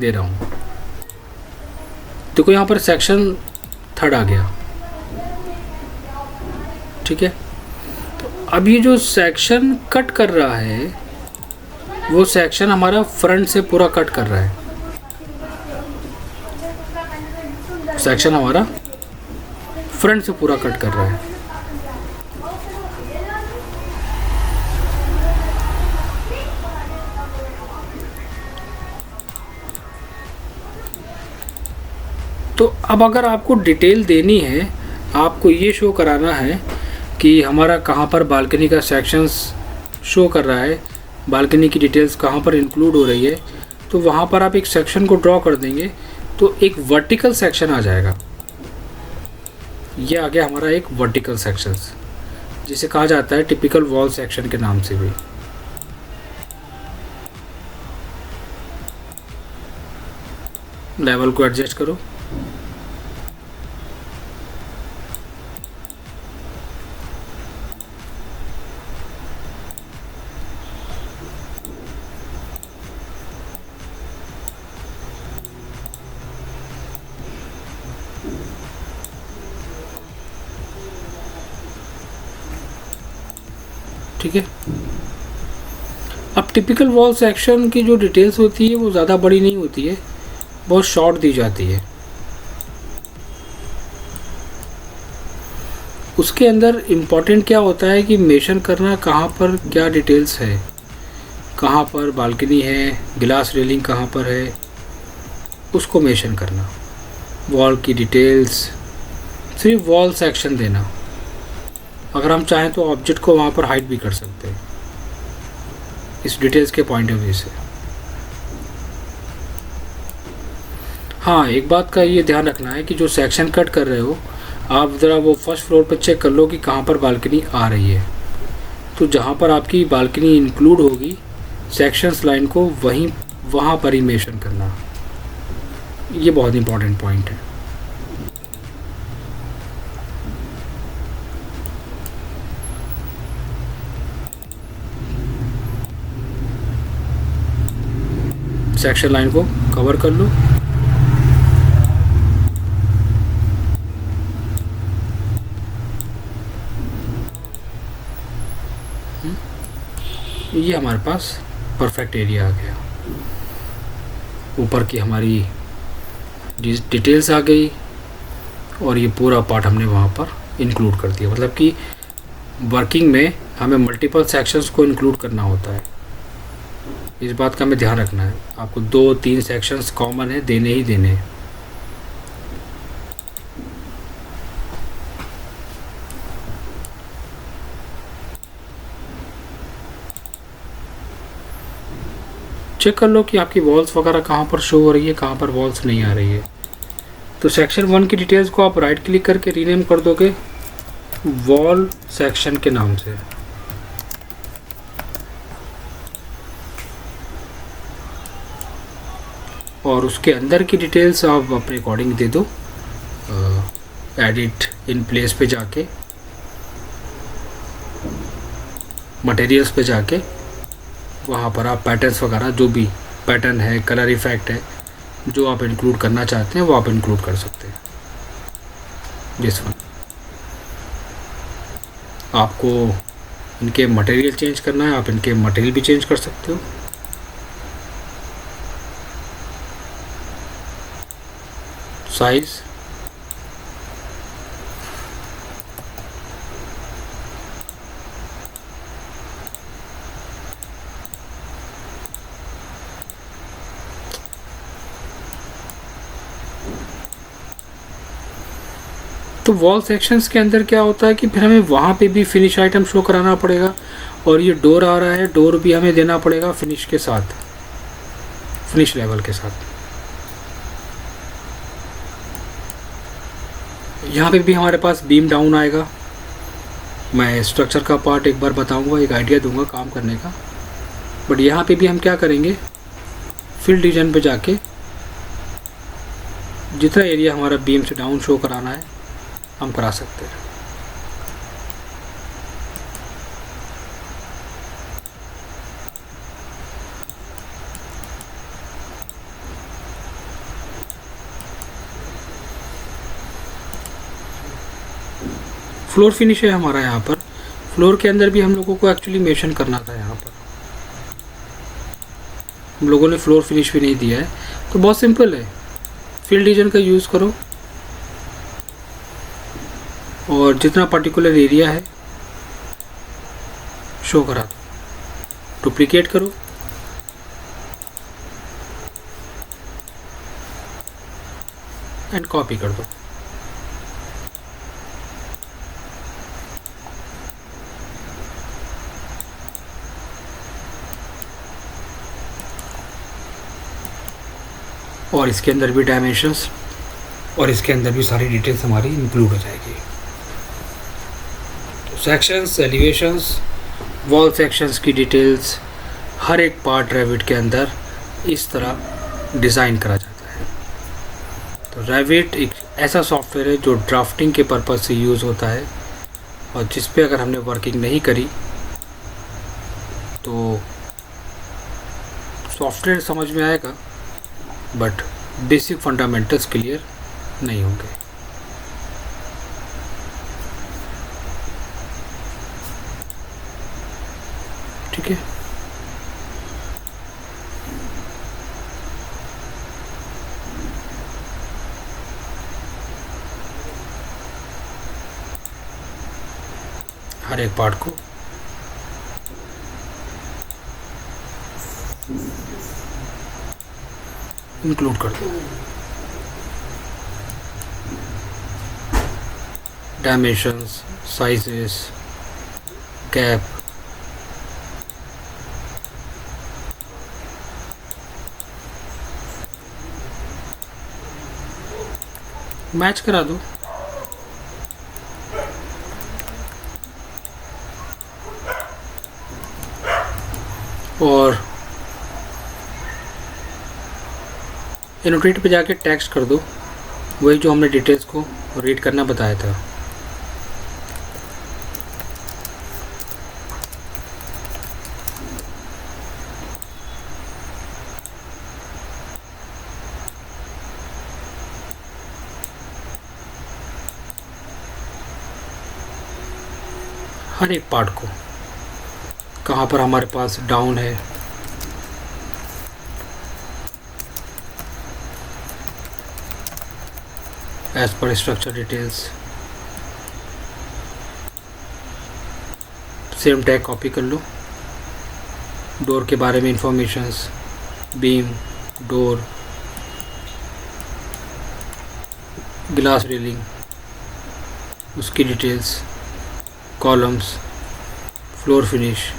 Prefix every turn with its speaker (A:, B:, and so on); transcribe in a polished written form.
A: दे रहा हूँ। देखो यहाँ पर सेक्शन थर्ड आ गया, ठीक है। तो अब ये जो सेक्शन कट कर रहा है वो सेक्शन हमारा फ्रंट से पूरा कट कर रहा है। सेक्शन हमारा फ्रंट से पूरा कट कर रहा है। तो अब अगर आपको डिटेल देनी है, आपको ये शो कराना है कि हमारा कहाँ पर बालकनी का सेक्शंस शो कर रहा है, बालकनी की डिटेल्स कहाँ पर इंक्लूड हो रही है, तो वहाँ पर आप एक सेक्शन को ड्रॉ कर देंगे तो एक वर्टिकल सेक्शन आ जाएगा। ये आ गया हमारा एक वर्टिकल सेक्शन, जिसे कहा जाता है टिपिकल वॉल सेक्शन के नाम से भी। लेवल को एडजस्ट करो। ठीक है। अब टिपिकल वॉल सेक्शन की जो डिटेल्स होती है वो ज़्यादा बड़ी नहीं होती है, बहुत शॉर्ट दी जाती है। उसके अंदर इम्पॉर्टेंट क्या होता है कि मेंशन करना कहाँ पर क्या डिटेल्स है, कहाँ पर बालकनी है, ग्लास रेलिंग कहाँ पर है, उसको मेंशन करना। वॉल की डिटेल्स, सिर्फ वॉल सेक्शन देना। अगर हम चाहें तो ऑब्जेक्ट को वहाँ पर हाइड भी कर सकते हैं इस डिटेल्स के पॉइंट ऑफ व्यू से। हाँ, एक बात का ये ध्यान रखना है कि जो सेक्शन कट कर रहे हो आप ज़रा वो फर्स्ट फ्लोर पर चेक कर लो कि कहाँ पर बालकनी आ रही है। तो जहाँ पर आपकी बालकनी इंक्लूड होगी सेक्शंस लाइन को वहाँ पर ही मेंशन करना। ये बहुत इंपॉर्टेंट पॉइंट है। सेक्शन लाइन को कवर कर लो। ये हमारे पास परफेक्ट एरिया आ गया। ऊपर की हमारी डिटेल्स आ गई और ये पूरा पार्ट हमने वहाँ पर इंक्लूड कर दिया। मतलब कि वर्किंग में हमें मल्टीपल सेक्शंस को इंक्लूड करना होता है। इस बात का हमें ध्यान रखना है। आपको 2-3 सेक्शंस कॉमन है, देने ही देने हैं। चेक कर लो कि आपकी वॉल्स वगैरह कहाँ पर शो हो रही है, कहाँ पर वॉल्स नहीं आ रही है। तो सेक्शन 1 की डिटेल्स को आप राइट क्लिक करके रीनेम कर दोगे वॉल सेक्शन के नाम से। और उसके अंदर की डिटेल्स आप अपने अकॉर्डिंग दे दो। एडिट इन प्लेस पे जाके, मटेरियल्स पे जाके वहाँ पर आप पैटर्न्स वगैरह जो भी पैटर्न है, कलर इफेक्ट है, जो आप इंक्लूड करना चाहते हैं वो आप इंक्लूड कर सकते हैं। दिस वन आपको इनके मटेरियल चेंज करना है, आप इनके मटेरियल भी चेंज कर सकते हो। साइज, तो वॉल सेक्शंस के अंदर क्या होता है कि फिर हमें वहाँ पे भी फिनिश आइटम शो कराना पड़ेगा। और ये डोर आ रहा है, डोर भी हमें देना पड़ेगा फिनिश के साथ, फिनिश लेवल के साथ। यहाँ पे भी हमारे पास बीम डाउन आएगा। मैं स्ट्रक्चर का पार्ट एक बार बताऊंगा, एक आइडिया दूंगा काम करने का। बट यहाँ पे भी हम क्या करेंगे, फिल डिवीजन पे जाके जितना एरिया हमारा बीम से डाउन शो कराना है हम करा सकते हैं। फ्लोर फिनिश है हमारा यहाँ पर। फ्लोर के अंदर भी हम लोगों को एक्चुअली मेंशन करना था, यहाँ पर हम लोगों ने फ्लोर फिनिश भी नहीं दिया है। तो बहुत सिंपल है, फिल डिवीजन का यूज़ करो और जितना पर्टिकुलर एरिया है शो करा दो, डुप्लीकेट करो एंड कॉपी कर दो। और इसके अंदर भी डायमेंशंस और इसके अंदर भी सारी डिटेल्स हमारी इंक्लूड हो जाएगी। तो सेक्शंस, एलिवेशंस, वॉल सेक्शंस की डिटेल्स, हर एक पार्ट रेविट के अंदर इस तरह डिज़ाइन करा जाता है। तो रेविट एक ऐसा सॉफ्टवेयर है जो ड्राफ्टिंग के पर्पज़ से यूज़ होता है, और जिस पे अगर हमने वर्किंग नहीं करी तो सॉफ्टवेयर समझ में आएगा बट बेसिक फंडामेंटल्स क्लियर नहीं होंगे। ठीक है, हर एक पार्ट को इंक्लूड कर दो। डायमेंशंस, साइजेस, गैप, मैच करा दो। और एनोटेट पे जाके टेक्स्ट कर दो, वही जो हमने डिटेल्स को रीड करना बताया था। हर एक पार्ट को कहाँ पर हमारे पास डाउन है, एज पर structure details, same tag copy कर लो। डोर के बारे में informations, beam, door, glass railing, उसकी डिटेल्स, कॉलम्स, फ्लोर फिनिश,